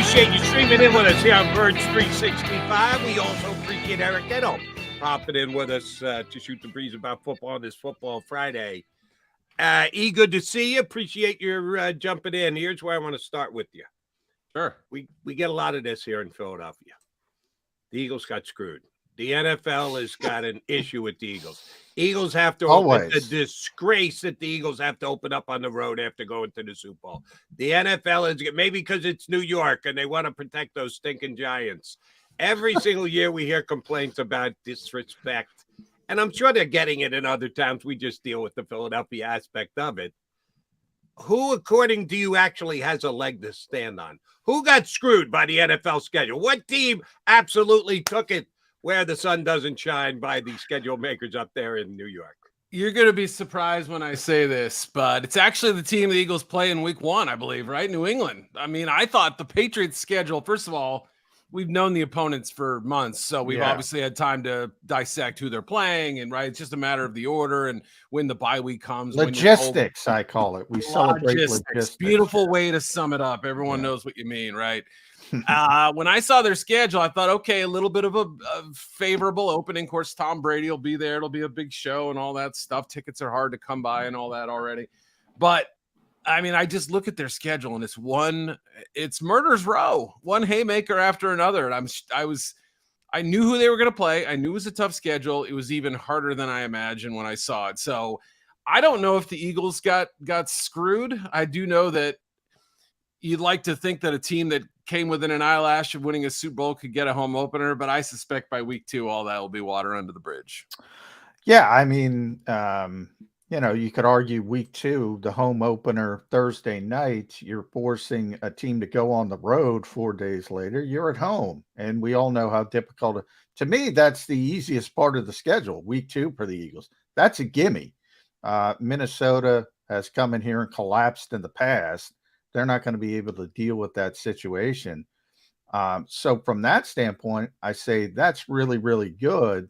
Appreciate you streaming in with us here on Birds 365. We also appreciate Eric Edholm popping in with us to shoot the breeze about football on this Football Friday. Good to see you. Appreciate your jumping in. Here's where I want to start with you. Sure. We get a lot of this here in Philadelphia. The Eagles got screwed. The NFL has got an issue with the Eagles. Eagles have to open the disgrace that the Eagles have to open up on the road after going to the Super Bowl. The NFL is maybe because it's New York and they want to protect those stinking Giants. Every single year we hear complaints about disrespect. And I'm sure they're getting it in other towns. We just deal with the Philadelphia aspect of it. Who, according to you, actually has a leg to stand on? Who got screwed by the NFL schedule? What team absolutely took it where the sun doesn't shine by the schedule makers up there in New York? You're going to be surprised when I say this, but it's actually the team the Eagles play in week 1, I believe, right? New England. I mean, I thought the Patriots schedule, first of all, we've known the opponents for months, so we've obviously had time to dissect who they're playing, and it's just a matter of the order and when the bye week comes. Logistics, I call it. We celebrate logistics. Beautiful way to sum it up. Everyone knows what you mean, right? When I saw their schedule, I thought, okay, a little bit of a favorable opening. Of course, Tom Brady will be there. It'll be a big show and all that stuff. Tickets are hard to come by and all that already. But I mean, I just look at their schedule and it's murder's row, one haymaker after another. And I knew who they were going to play. I knew it was a tough schedule. It was even harder than I imagined when I saw it. So I don't know if the Eagles got screwed. I do know that you'd like to think that a team that came within an eyelash of winning a Super Bowl could get a home opener, but I suspect by week 2, all that will be water under the bridge. Yeah, I mean, you could argue week 2, the home opener Thursday night, you're forcing a team to go on the road 4 days later. You're at home, and we all know how difficult. To me, that's the easiest part of the schedule, week 2 for the Eagles. That's a gimme. Minnesota has come in here and collapsed in the past. They're not going to be able to deal with that situation. So from that standpoint, I say that's really, really good.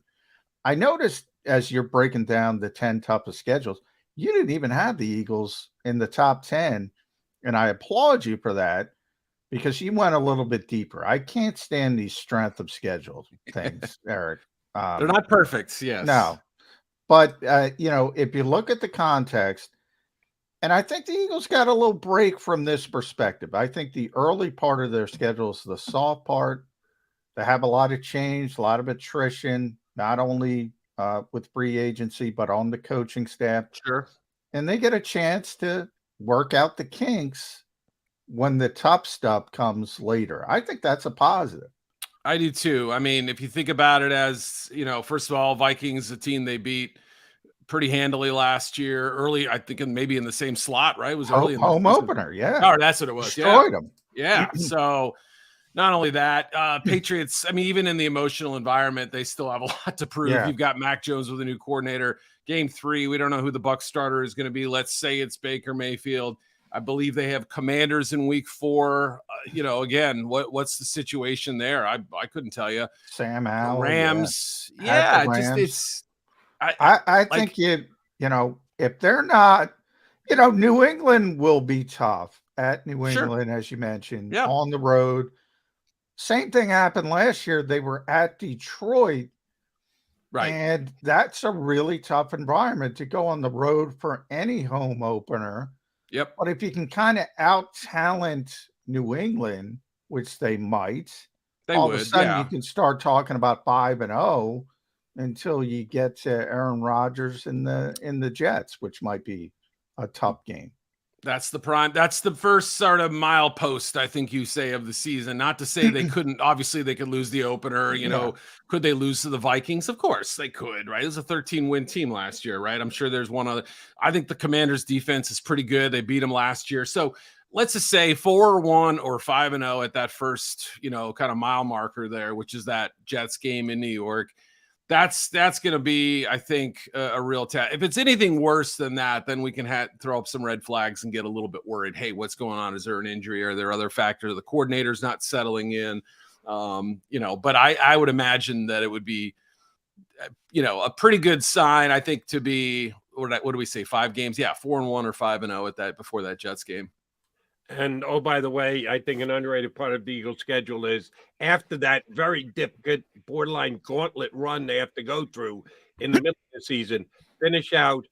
I noticed as you're breaking down the 10 toughest schedules, you didn't even have the Eagles in the top 10. And I applaud you for that because you went a little bit deeper. I can't stand these strength of schedule things, Eric. They're not perfect. Yes. No. But, if you look at the context, and I think the Eagles got a little break from this perspective. I think the early part of their schedule is the soft part. They have a lot of change, a lot of attrition, not only with free agency, but on the coaching staff. Sure. And they get a chance to work out the kinks when the tough stuff comes later. I think that's a positive. I do too. I mean, if you think about it as, first of all, Vikings, the team they beat pretty handily last year, early, I think maybe in the same slot, right? It was early in the home opener, yeah. Oh, that's what it was. Destroyed them. Yeah. So not only that, Patriots, I mean, even in the emotional environment, they still have a lot to prove. Yeah. You've got Mac Jones with a new coordinator. Game 3, we don't know who the Bucs starter is going to be. Let's say it's Baker Mayfield. I believe they have Commanders in week 4. Again, what's the situation there? I couldn't tell you. Sam Howell, Rams. Yeah, Rams. I think if they're not, New England will be tough at New England, as you mentioned, on the road. Same thing happened last year. They were at Detroit. Right. And that's a really tough environment to go on the road for any home opener. Yep. But if you can kind of out-talent New England, which they might, all of a sudden you can start talking about 5-0 until you get to Aaron Rodgers in the Jets, which might be a tough game. That's the first sort of milepost, I think you say, of the season. Not to say they couldn't, obviously they could lose the opener, could they lose to the Vikings? Of course they could, right? It was a 13-win team last year, right? I'm sure there's one other. I think the Commanders defense is pretty good. They beat them last year. So let's just say 4-1 or 5-0 at that first, kind of mile marker there, which is that Jets game in New York. That's going to be, I think, a real test. If it's anything worse than that, then we can throw up some red flags and get a little bit worried. Hey, what's going on? Is there an injury? Are there other factors? The coordinator's not settling in, But I would imagine that it would be, a pretty good sign. I think to be what do we say? 5 games? Yeah, 4-1 or 5-0 at that before that Jets game. And, oh, by the way, I think an underrated part of the Eagles' schedule is after that very difficult, borderline gauntlet run they have to go through in the middle of the season, finish out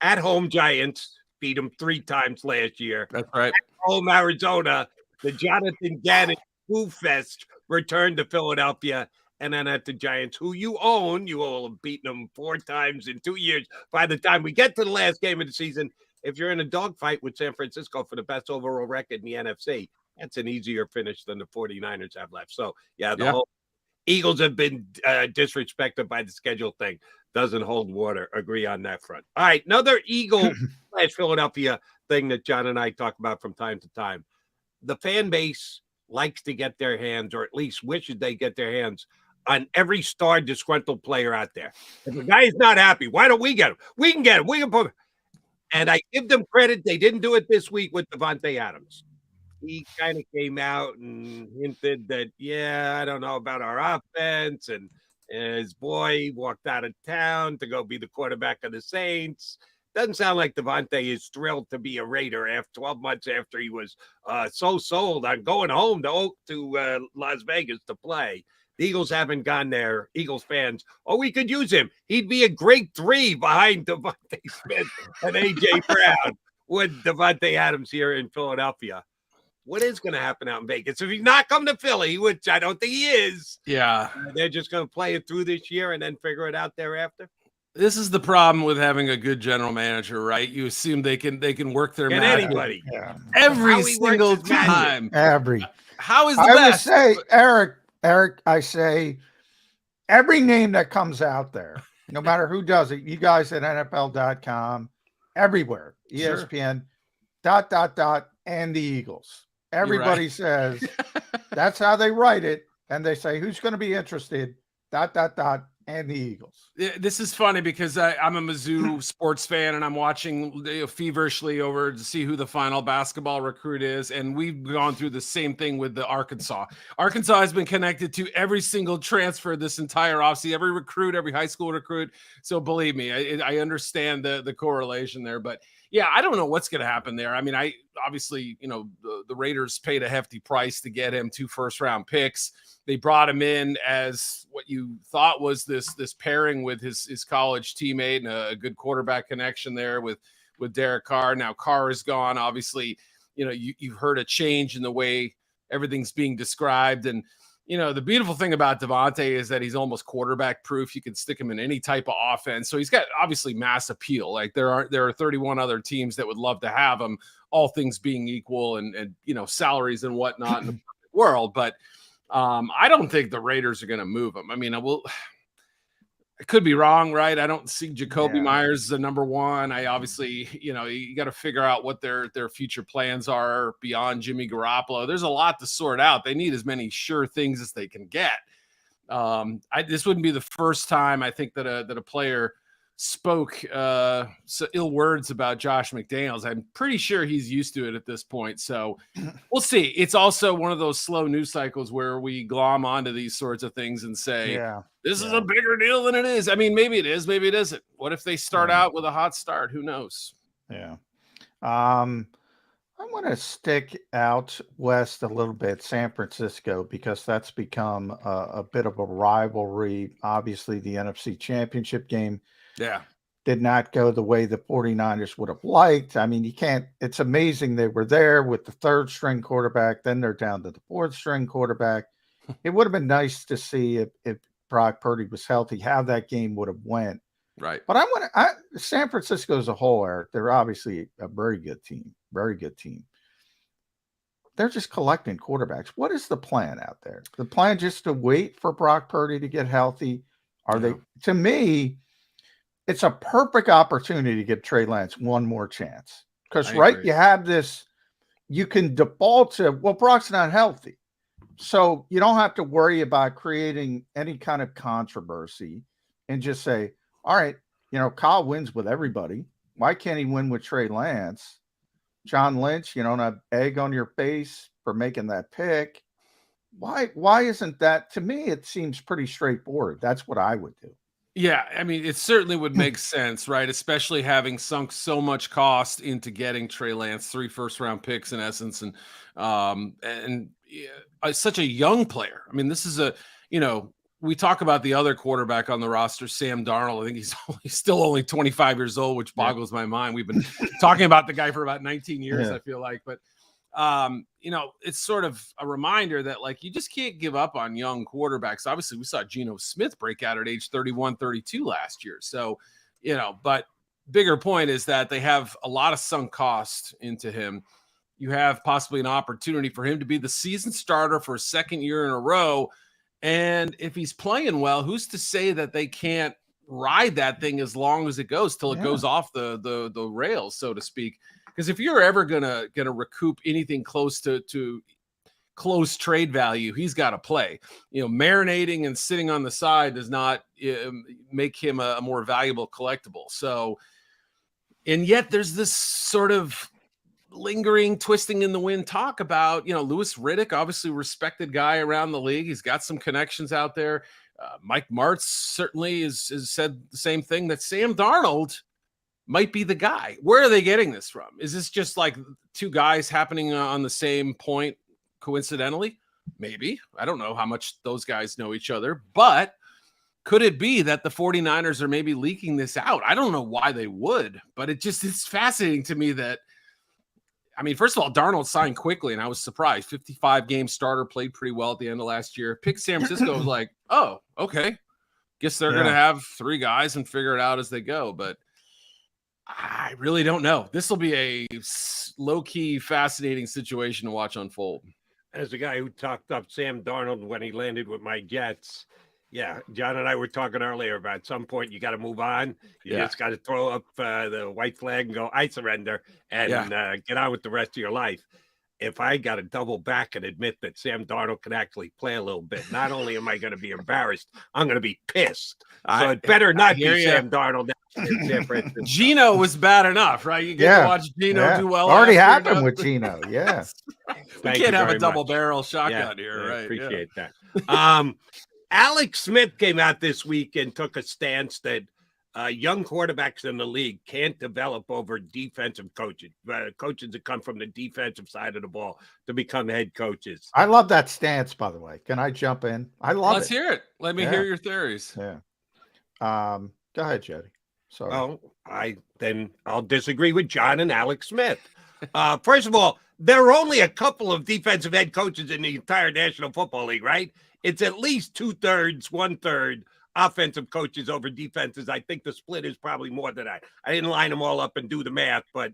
at home Giants, beat them 3 times last year. That's right. At home Arizona, the Jonathan Gannon Foo Fest returned to Philadelphia, and then at the Giants, who you own. You will have beaten them 4 times in 2 years. By the time we get to the last game of the season, if you're in a dogfight with San Francisco for the best overall record in the NFC, that's an easier finish than the 49ers have left. So, yeah, the whole Eagles have been disrespected by the schedule thing. Doesn't hold water. Agree on that front. All right, another Eagle/Philadelphia thing that John and I talk about from time to time. The fan base likes to get their hands, or at least wishes they get their hands, on every star disgruntled player out there. If a guy is not happy, why don't we get him? We can get him. We can put him. And I give them credit. They didn't do it this week with Davante Adams. He kind of came out and hinted that, I don't know about our offense. And his boy walked out of town to go be the quarterback of the Saints. Doesn't sound like Davante is thrilled to be a Raider after 12 months after he was so sold on going home to Las Vegas to play. The Eagles haven't gone there. Eagles fans, we could use him. He'd be a great 3 behind Devontae Smith and A.J. Brown with Davante Adams here in Philadelphia. What is going to happen out in Vegas? If he's not coming to Philly, which I don't think he is, they're just going to play it through this year and then figure it out thereafter. This is the problem with having a good general manager, right? You assume they can work their magic. Anybody. Every single time. How is the best? I would say, Eric, I say every name that comes out there, no matter who does it, you guys at NFL.com, everywhere, ESPN, ... and the Eagles. Everybody says that's how they write it. And they say, who's going to be interested, ... and the Eagles. This is funny because I'm a Mizzou sports fan and I'm watching feverishly over to see who the final basketball recruit is. And we've gone through the same thing with the Arkansas. Arkansas has been connected to every single transfer this entire offseason, every recruit, every high school recruit. So believe me, I understand the correlation there. But yeah, I don't know what's going to happen there. I mean, obviously, the Raiders paid a hefty price to get him 2 first-round picks. They brought him in as what you thought was this pairing with his college teammate and a good quarterback connection there with Derek Carr. Now Carr is gone. Obviously, you've heard a change in the way everything's being described. And, the beautiful thing about Davante is that he's almost quarterback proof. You can stick him in any type of offense. So he's got obviously mass appeal. Like there are 31 other teams that would love to have him, all things being equal and salaries and whatnot in the perfect world. But I don't think the Raiders are going to move him. I mean, I could be wrong, right? I don't see Jacoby Myers as the number 1. I obviously, you got to figure out what their future plans are beyond Jimmy Garoppolo. There's a lot to sort out. They need as many sure things as they can get. This wouldn't be the first time I think that a player spoke ill words about Josh McDaniels. I'm pretty sure he's used to it at this point. So we'll see. It's also one of those slow news cycles where we glom onto these sorts of things and say, this is a bigger deal than it is. I mean, maybe it is, maybe it isn't. What if they start out with a hot start? Who knows? Yeah. I want to stick out west a little bit, San Francisco, because that's become a bit of a rivalry. Obviously, the NFC Championship game did not go the way the 49ers would have liked. I mean, it's amazing they were there with the 3rd string quarterback. Then they're down to the 4th string quarterback. It would have been nice to see if Brock Purdy was healthy, how that game would have went. Right. But San Francisco as a whole, Eric, they're obviously a very good team. They're just collecting quarterbacks. What is the plan out there? The plan just to wait for Brock Purdy to get healthy? To me, it's a perfect opportunity to give Trey Lance one more chance. Because, you have this, you can default to, Brock's not healthy. So you don't have to worry about creating any kind of controversy and just say, all right, Kyle wins with everybody. Why can't he win with Trey Lance? John Lynch, you don't have egg on your face for making that pick. Why isn't that? To me, it seems pretty straightforward. That's what I would do. Yeah, I mean, it certainly would make sense, right? Especially having sunk so much cost into getting Trey Lance, 3 first-round picks in essence, and such a young player. I mean, this is we talk about the other quarterback on the roster, Sam Darnold. I think he's still only 25 years old, which boggles my mind. We've been talking about the guy for about 19 years, I feel like, but it's sort of a reminder that like you just can't give up on young quarterbacks. Obviously, we saw Geno Smith break out at age 31, 32 last year. So, but bigger point is that they have a lot of sunk cost into him. You have possibly an opportunity for him to be the season starter for a second year in a row. And if he's playing well, who's to say that they can't ride that thing as long as it goes till it goes off the rails, so to speak. Because if you're ever gonna recoup anything close to close trade value, he's got to play. Marinating and sitting on the side does not make him a more valuable collectible. So, and yet there's this sort of lingering, twisting in the wind talk about Louis Riddick, obviously respected guy around the league. He's got some connections out there. Mike Martz certainly has said the same thing, that Sam Darnold might be the guy. Where are they getting this from? Is this just like two guys happening on the same point coincidentally? Maybe. I don't know how much those guys know each other, but could it be that the 49ers are maybe leaking this out? I don't know why they would, but it's fascinating to me that, I mean, first of all, Darnold signed quickly, and I was surprised. 55-game starter, played pretty well at the end of last year. Picked San Francisco, was like, oh, okay. Guess they're going to have 3 guys and figure it out as they go, but I really don't know. This will be a low-key, fascinating situation to watch unfold. As a guy who talked up Sam Darnold when he landed with my Jets, yeah, John and I were talking earlier about at some point you got to move on. You just got to throw up the white flag and go, I surrender, and get on with the rest of your life. If I got to double back and admit that Sam Darnold can actually play a little bit, not only am I going to be embarrassed, I'm going to be pissed. So it better not be Sam Darnold. Geno was bad enough, right? You get to watch Geno do well. Already happened with Geno. Yeah. We can't have a double barrel shotgun here, right? Appreciate that. Alex Smith came out this week and took a stance that young quarterbacks in the league can't develop over defensive coaches, coaches that come from the defensive side of the ball to become head coaches. I love that stance, by the way. Can I jump in? I love Let's hear it. Let me hear your theories. Yeah. Go ahead, Jody. Sorry. Well, I'll disagree with John and Alex Smith. First of all, there are only a couple of defensive head coaches in the entire National Football League, right? It's at least 2/3, 1/3 offensive coaches over defenses. I think the split is probably more than that. I didn't line them all up and do the math, but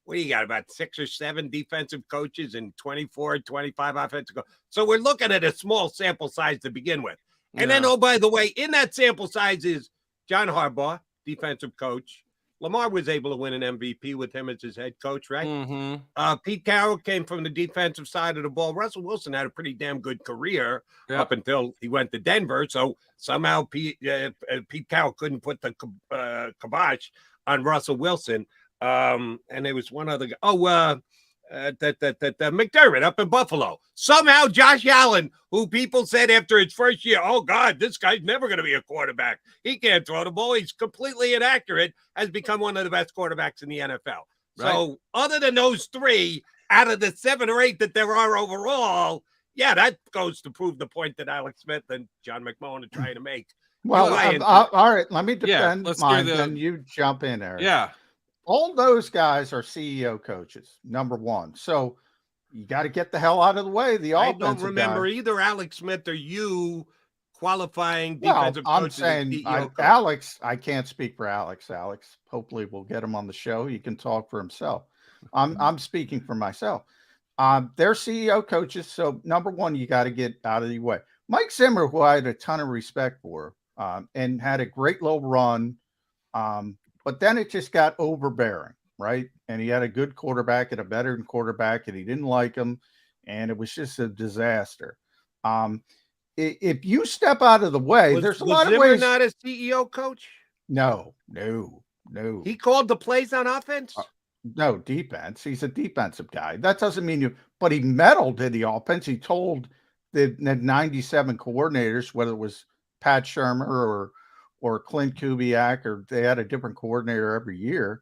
what do you got, about 6 or 7 defensive coaches and 24, 25 offensive coaches? So we're looking at a small sample size to begin with. And then, oh, by the way, in that sample size is John Harbaugh, defensive coach. Lamar was able to win an MVP with him as his head coach, right? Mm-hmm. Pete Carroll came from the defensive side of the ball. Russell Wilson had a pretty damn good career up until he went to Denver. So somehow Pete Carroll couldn't put the kibosh on Russell Wilson. And there was one other guy. McDermott up in Buffalo. Somehow Josh Allen, who people said after his first year, oh God, this guy's never going to be a quarterback. He can't throw the ball. He's completely inaccurate, has become one of the best quarterbacks in the NFL. Right. So other than those 3 out of the 7 or 8 that there are overall, that goes to prove the point that Alex Smith and John McMullen are trying to make. Well, all right, let me defend mine, then you jump in there. Yeah. All those guys are CEO coaches, number one. So you got to get the hell out of the way. I don't remember either Alex Smith or you qualifying defensive coaches. I'm saying Alex, I can't speak for Alex. Hopefully we'll get him on the show. He can talk for himself. I'm speaking for myself. They're CEO coaches. So number one, you got to get out of the way. Mike Zimmer, who I had a ton of respect for, and had a great little run. But then it just got overbearing, right? And he had a good quarterback and a veteran quarterback, and he didn't like him, and it was just a disaster. If you step out of the way, there's a lot of ways. Not a CEO coach? No. He called the plays on offense? No, defense. He's a defensive guy. That doesn't mean but he meddled in the offense. He told the 97 coordinators, whether it was Pat Shermer or Clint Kubiak, or they had a different coordinator every year.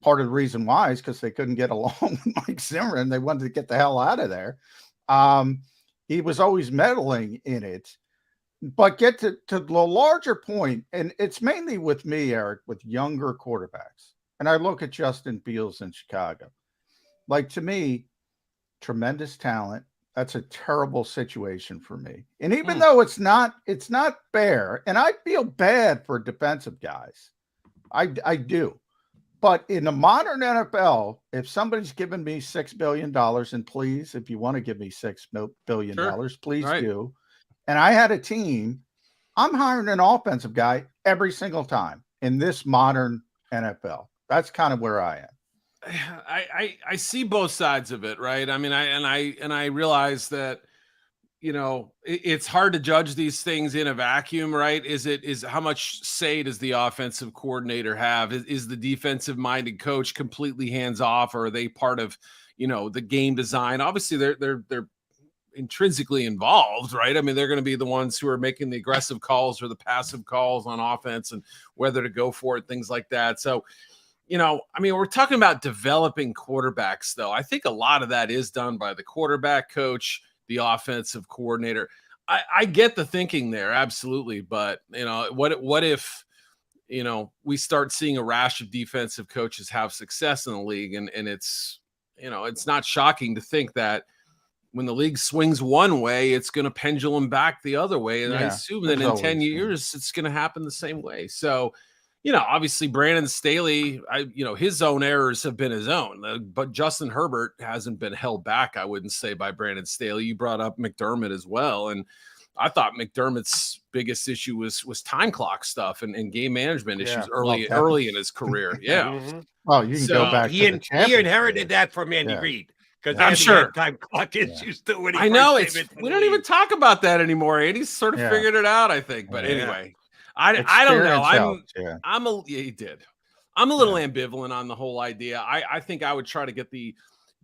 Part of the reason why is because they couldn't get along with Mike Zimmer and they wanted to get the hell out of there. He was always meddling in it. But get to the larger point, and it's mainly with me, Eric, with younger quarterbacks. And I look at Justin Fields in Chicago. Like, to me, tremendous talent. That's a terrible situation for me. And even though it's not fair, and I feel bad for defensive guys. I do. But in the modern NFL, if somebody's giving me $6 billion, and please, if you want to give me $6 billion, please do. And I had a team, I'm hiring an offensive guy every single time in this modern NFL. That's kind of where I am. I see both sides of it, right? I mean, I realize that, you know, it's hard to judge these things in a vacuum, right? Is how much say does the offensive coordinator have? Is the defensive minded coach completely hands off, or are they part of, you know, the game design? Obviously they're intrinsically involved, right? I mean, they're going to be the ones who are making the aggressive calls or the passive calls on offense and whether to go for it, things like that. So, you know, I mean, we're talking about developing quarterbacks, though. I think a lot of that is done by the quarterback coach, the offensive coordinator. I get the thinking there, absolutely. But, you know, what if, you know, we start seeing a rash of defensive coaches have success in the league, and it's, you know, it's not shocking to think that when the league swings one way, it's going to pendulum back the other way. And I assume that in 10 years, it's going to happen the same way. So, you know, obviously Brandon Staley, you know, his own errors have been his own, but Justin Herbert hasn't been held back, I wouldn't say, by Brandon Staley. You brought up McDermott as well. And I thought McDermott's biggest issue was time clock stuff and game management issues early in his career. Yeah. Well, you can go back. He inherited that from Andy Reid. Because I'm sure time clock issues too. When I know we don't even talk about that anymore. Andy's sort of figured it out, I think. But anyway, I don't know. He did. I'm a little ambivalent on the whole idea. I think I would try to get the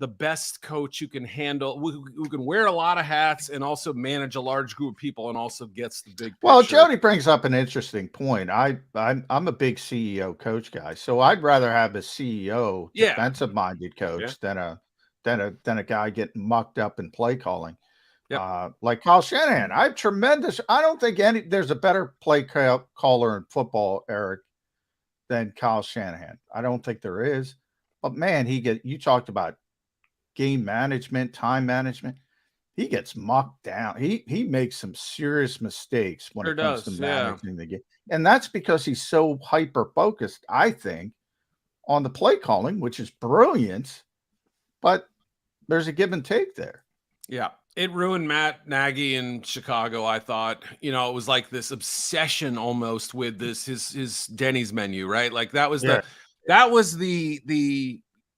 best coach who can handle, who can wear a lot of hats and also manage a large group of people and also gets the big picture. Well, Jody brings up an interesting point. I'm a big CEO coach guy, so I'd rather have a CEO defensive minded coach than a guy getting mucked up in play calling. Like Kyle Shanahan. I don't think there's a better play caller in football, Eric, than Kyle Shanahan. I don't think there is. But man, you talked about game management, time management. He gets mucked down. He makes some serious mistakes when it comes to managing the game. And that's because he's so hyper focused, I think, on the play calling, which is brilliant, but there's a give and take there. Yeah. It ruined Matt Nagy in Chicago, I thought. You know, it was like this obsession almost with this his Denny's menu, right? Like that was the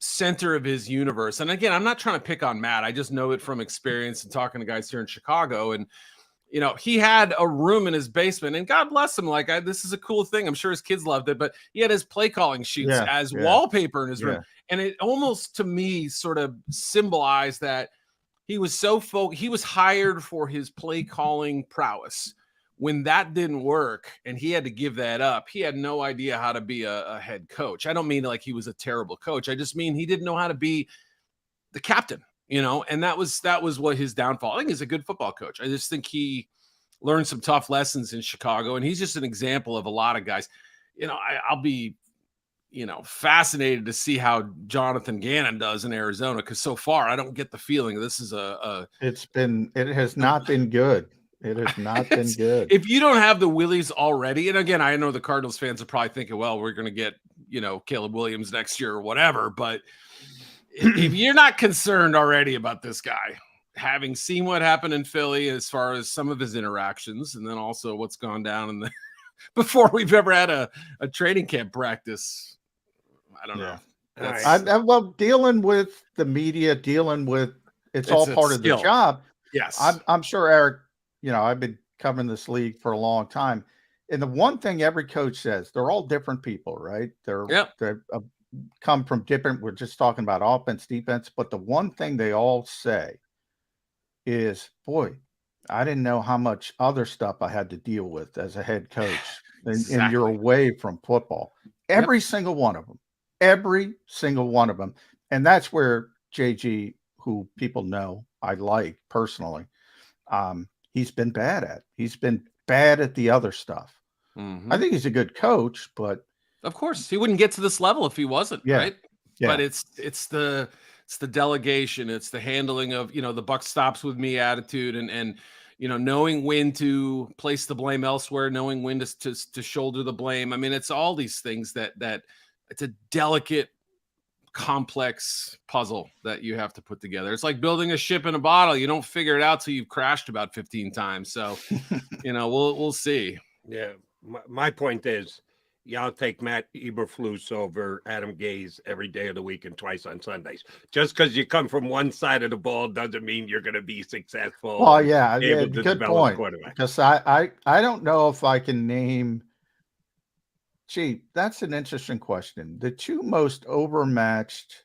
center of his universe. And again, I'm not trying to pick on Matt. I just know it from experience and talking to guys here in Chicago. And you know, he had a room in his basement, and God bless him. Like, this is a cool thing. I'm sure his kids loved it, but he had his play calling sheets as wallpaper in his room. And it almost, to me, sort of symbolized that he was he was hired for his play calling prowess. When that didn't work and he had to give that up, he had no idea how to be a head coach. I don't mean like he was a terrible coach. I just mean he didn't know how to be the captain. You know, and that was what his downfall. I think he's a good football coach. I just think he learned some tough lessons in Chicago, and he's just an example of a lot of guys. You know, I'll be, you know, fascinated to see how Jonathan Gannon does in Arizona, because so far I don't get the feeling this is it has not been good. It has not been good. If you don't have the Willies already, and again, I know the Cardinals fans are probably thinking, well, we're going to get, you know, Caleb Williams next year or whatever, but if you're not concerned already about this guy, having seen what happened in Philly as far as some of his interactions, and then also what's gone down in the before we've ever had a training camp practice, I don't know. Well, dealing with the media, it's all part of the job. Yes, I'm sure, Eric. You know, I've been covering this league for a long time, and the one thing every coach says, they're all different people, right? They're come from different, we're just talking about offense, defense, but the one thing they all say is, boy, I didn't know how much other stuff I had to deal with as a head coach and you're away from football. Every single one of them. Every single one of them. And that's where JG, who people know I like personally, he's been bad at. He's been bad at the other stuff. I think he's a good coach, but of course he wouldn't get to this level if he wasn't, right? Yeah. But it's the delegation, it's the handling of, the buck stops with me attitude, and knowing when to place the blame elsewhere, knowing when to shoulder the blame. I mean, it's all these things that it's a delicate, complex puzzle that you have to put together. It's like building a ship in a bottle. You don't figure it out till you've crashed about 15 times. So, we'll see. Yeah. My point is, y'all take Matt Eberflus over Adam Gase every day of the week and twice on Sundays. Just because you come from one side of the ball doesn't mean you're going to be successful. Well, yeah, good point. Because I don't know if I can name. Gee, that's an interesting question. The two most overmatched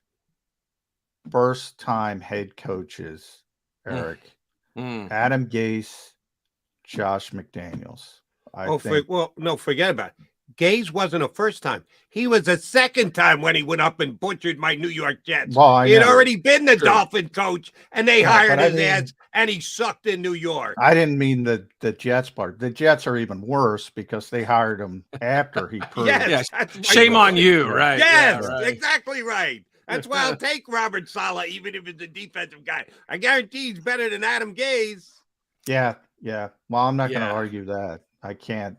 first-time head coaches, Eric, Adam Gase, Josh McDaniels. Forget about it. Gase wasn't a first time. He was a second time when he went up and butchered my New York Jets. Well, he had already been the Dolphin coach, and they hired his ass, and he sucked in New York. I didn't mean the Jets part. The Jets are even worse because they hired him after he proved. Yes, shame on you, right? Yes, exactly right. That's why I'll take Robert Saleh, even if he's a defensive guy. I guarantee he's better than Adam Gase. Yeah. Well, I'm not going to argue that. I can't.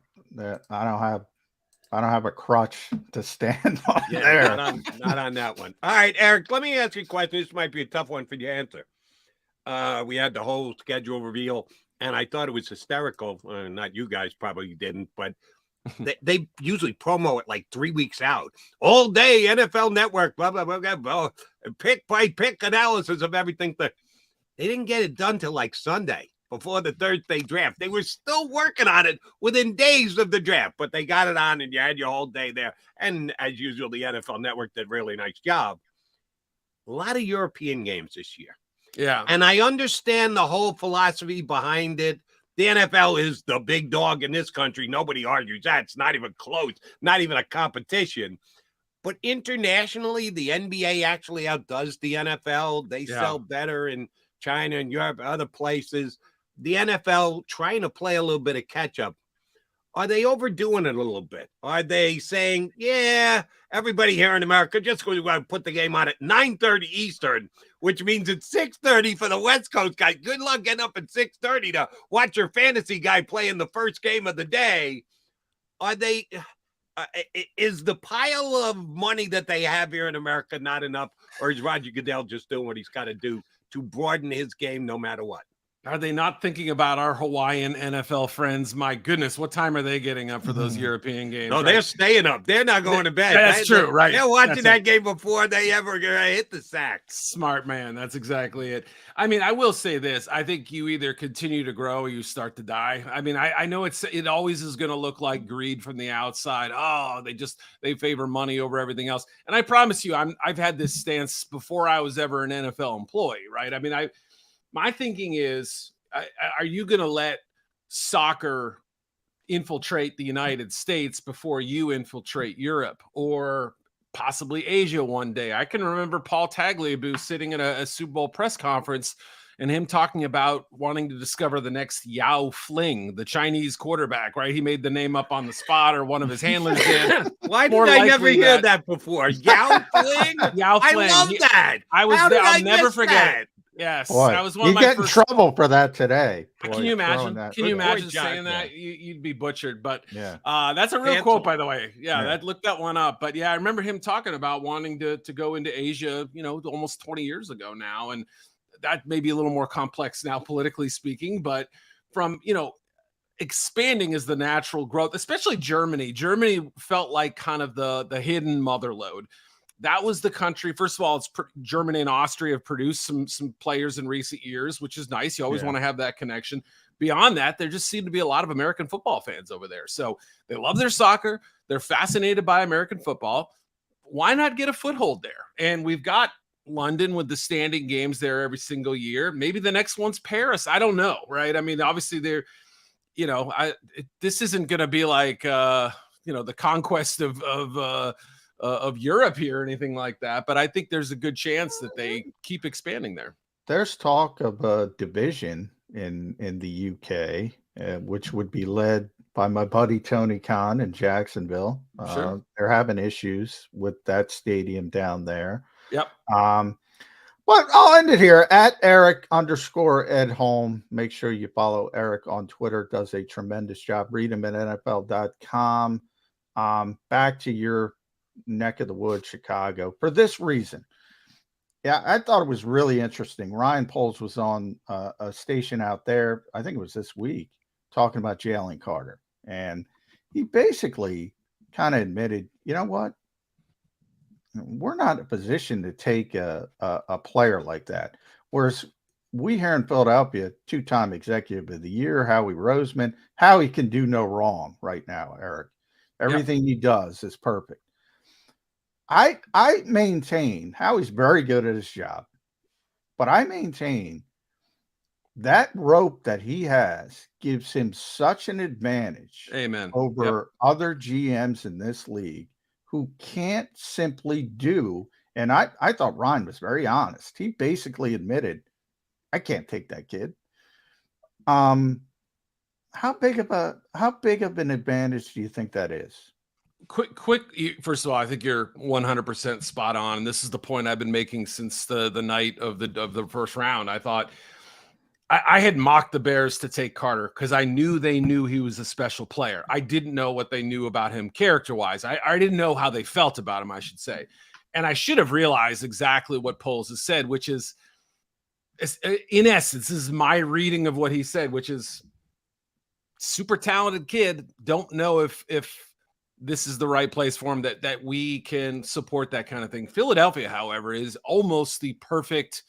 I don't have a crutch to stand on there. Not on that one. All right, Eric, let me ask you a question. This might be a tough one for you to answer. We had the whole schedule reveal, and I thought it was hysterical. Not you guys probably didn't, but they usually promo it like 3 weeks out. All day, NFL Network, blah, blah, blah, blah, blah. Pick by pick analysis of everything. They didn't get it done till like Sunday, before the Thursday draft. They were still working on it within days of the draft, but they got it on and you had your whole day there. And as usual, the NFL Network did a really nice job. A lot of European games this year. Yeah. And I understand the whole philosophy behind it. The NFL is the big dog in this country. Nobody argues that. It's not even close, not even a competition. But internationally, the NBA actually outdoes the NFL. They sell better in China and Europe, other places. The NFL trying to play a little bit of catch up. Are they overdoing it a little bit? Are they saying, everybody here in America just going to put the game on at 9:30 Eastern, which means it's 6:30 for the West Coast guys. Good luck getting up at 6:30 to watch your fantasy guy play in the first game of the day. Are they? Is the pile of money that they have here in America not enough, or is Roger Goodell just doing what he's got to do to broaden his game no matter what? Are they not thinking about our Hawaiian NFL friends? My goodness, what time are they getting up for those European games? No, they're staying up. They're not going to bed. That's true, right? They're watching that game before they ever hit the sack. Smart man. That's exactly it. I mean, I will say this. I think you either continue to grow or you start to die. I mean, I know it always is going to look like greed from the outside. Oh, they favor money over everything else. And I promise you, I've had this stance before I was ever an NFL employee, right? I mean, my thinking is, are you going to let soccer infiltrate the United States before you infiltrate Europe or possibly Asia one day? I can remember Paul Tagliabue sitting in a Super Bowl press conference and him talking about wanting to discover the next Yao Fling, the Chinese quarterback, right? He made the name up on the spot, or one of his handlers did. Why did I never hear that before? Yao Fling? Yao Fling. I love that. I'll never forget it. Yes, boy, that was one of my first. You get in trouble for that today. Boy, can you imagine? Can you imagine saying that? You'd be butchered. But that's a real quote, by the way. Look that one up. But I remember him talking about wanting to go into Asia, almost 20 years ago now. And that may be a little more complex now, politically speaking. But from, expanding is the natural growth, especially Germany. Germany felt like kind of the hidden motherlode. That was the country. First of all, Germany and Austria have produced some players in recent years, which is nice. You always want to have that connection. Beyond that, there just seem to be a lot of American football fans over there. So they love their soccer. They're fascinated by American football. Why not get a foothold there? And we've got London with the standing games there every single year. Maybe the next one's Paris. I don't know, right? I mean, obviously this isn't going to be like, the conquest of Europe here or anything like that. But I think there's a good chance that they keep expanding there. There's talk of a division in the UK, which would be led by my buddy Tony Khan in Jacksonville. Sure. They're having issues with that stadium down there. Yep. But I'll end it here at Eric_Edholm. Make sure you follow Eric on Twitter. Does a tremendous job. Read him at NFL.com. Back to your neck of the woods, Chicago. For this reason, yeah, I thought it was really interesting. Ryan Poles was on a station out there, I think it was this week, talking about Jalen Carter. And he basically kind of admitted, you know what? We're not in a position to take a player like that. Whereas we here in Philadelphia, 2-time executive of the year, Howie Roseman, Howie can do no wrong right now, Eric. Everything he does is perfect. I maintain Howie's very good at his job, but I maintain that rope that he has gives him such an advantage over other GMs in this league who can't simply do. And I thought Ryan was very honest. He basically admitted, I can't take that kid. How big of an advantage do you think that is? Quick. First of all, I think you're 100% spot on. And this is the point I've been making since the night of the first round. I thought I had mocked the Bears to take Carter because I knew they knew he was a special player. I didn't know what they knew about him character-wise. I didn't know how they felt about him, I should say. And I should have realized exactly what Poles has said, which is, in essence, this is my reading of what he said, which is super talented kid. Don't know if this is the right place for him, that we can support that kind of thing. Philadelphia, however, is almost the perfect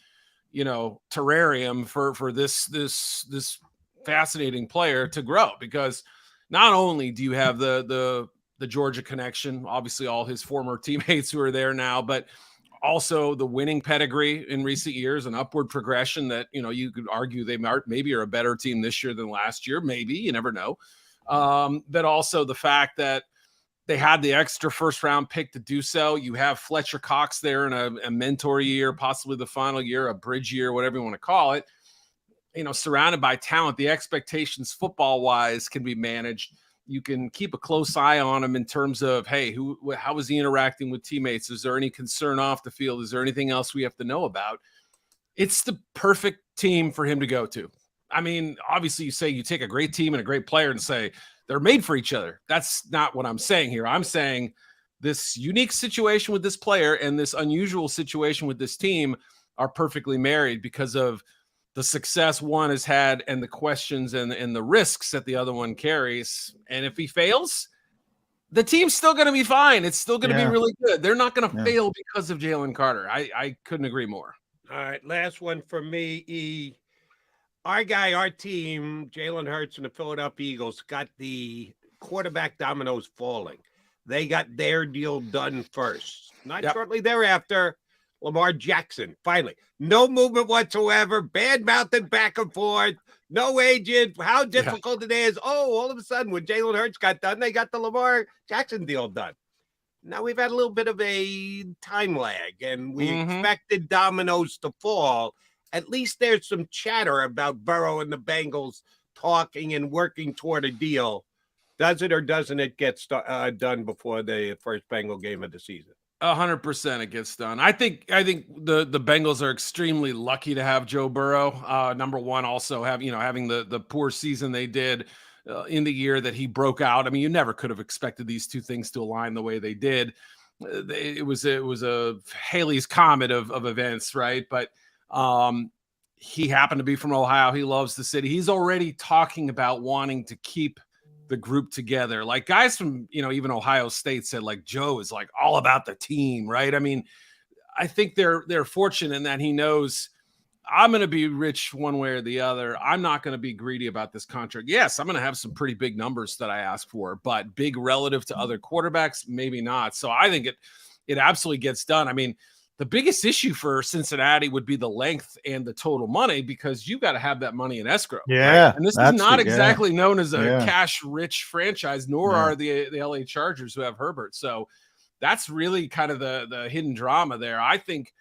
terrarium for this fascinating player to grow, because not only do you have the Georgia connection, obviously all his former teammates who are there now, but also the winning pedigree in recent years, an upward progression that, you could argue they maybe are a better team this year than last year. Maybe, you never know. But also the fact that they had the extra first-round pick to do so. You have Fletcher Cox there in a mentor year, possibly the final year, a bridge year, whatever you want to call it. Surrounded by talent, the expectations football-wise can be managed. You can keep a close eye on him in terms of, hey, how is he interacting with teammates? Is there any concern off the field? Is there anything else we have to know about? It's the perfect team for him to go to. I mean, obviously you take a great team and a great player and say, they're made for each other. That's not what I'm saying here. I'm saying this unique situation with this player and this unusual situation with this team are perfectly married because of the success one has had and the questions and the risks that the other one carries. And if he fails, the team's still going to be fine. It's still going to be really good. They're not going to fail because of Jalen Carter. I couldn't agree more. All right, last one for me, Our team, Jalen Hurts and the Philadelphia Eagles, got the quarterback dominoes falling. They got their deal done first. Not shortly thereafter, Lamar Jackson, finally. No movement whatsoever, bad-mouthed back and forth, no agent, how difficult it is. Oh, all of a sudden, when Jalen Hurts got done, they got the Lamar Jackson deal done. Now we've had a little bit of a time lag, and we expected dominoes to fall. At least there's some chatter about Burrow and the Bengals talking and working toward a deal. Does it or doesn't it get done before the first Bengal game of the season? 100% it gets done. I think the Bengals are extremely lucky to have Joe Burrow. Number one, also having the poor season they did in the year that he broke out. I mean, you never could have expected these two things to align the way they did. It was a Haley's Comet of events, right? But he happened to be from Ohio. He loves the city. He's already talking about wanting to keep the group together. Like guys from, even Ohio State said, like, Joe is like all about the team, right? I mean, I think they're fortunate in that he knows I'm going to be rich one way or the other. I'm not going to be greedy about this contract. Yes, I'm going to have some pretty big numbers that I ask for, but big relative to other quarterbacks, maybe not. So I think it absolutely gets done. I mean, The biggest issue for Cincinnati would be the length and the total money, because you got to have that money in escrow. Yeah. Right? And this is not exactly known as a cash-rich franchise, nor are the LA Chargers, who have Herbert. So that's really kind of the hidden drama there. I think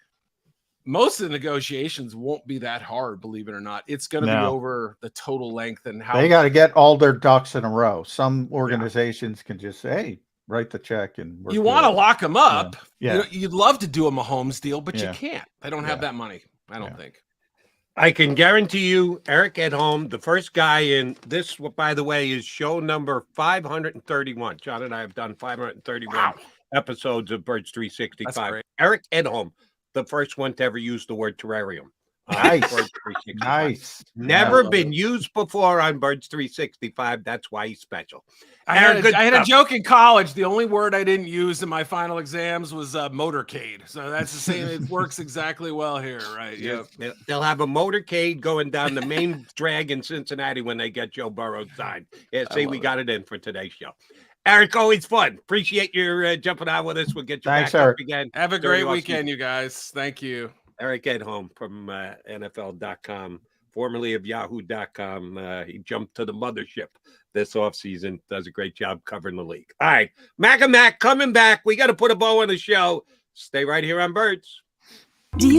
most of the negotiations won't be that hard, believe it or not. It's going to be over the total length and how they got to get all their ducks in a row. Some organizations can just say, hey, write the check, and you want to lock them up. Yeah. You'd love to do a Mahomes deal, but you can't. They don't have that money, I don't think. I can guarantee you, Eric Edholm, the first guy in this, by the way, is show number 531. John and I have done 531 episodes of Birds 365. Eric Edholm, the first one to ever use the word terrarium. Nice. Never been used before on Birds 365. That's why he's special. I had a joke in college. The only word I didn't use in my final exams was motorcade. So that's the same. It works exactly well here, right? Yeah. They'll have a motorcade going down the main drag in Cincinnati when they get Joe Burrow signed. Say we got it in for today's show. Eric, always fun. Appreciate your jumping on with us. We'll get you back up again. Have a great weekend, you guys. Thank you. Eric Edholm from NFL.com, formerly of Yahoo.com. He jumped to the mothership this offseason. Does a great job covering the league. All right, Mac and Mac coming back. We got to put a bow on the show. Stay right here on Birds. Do you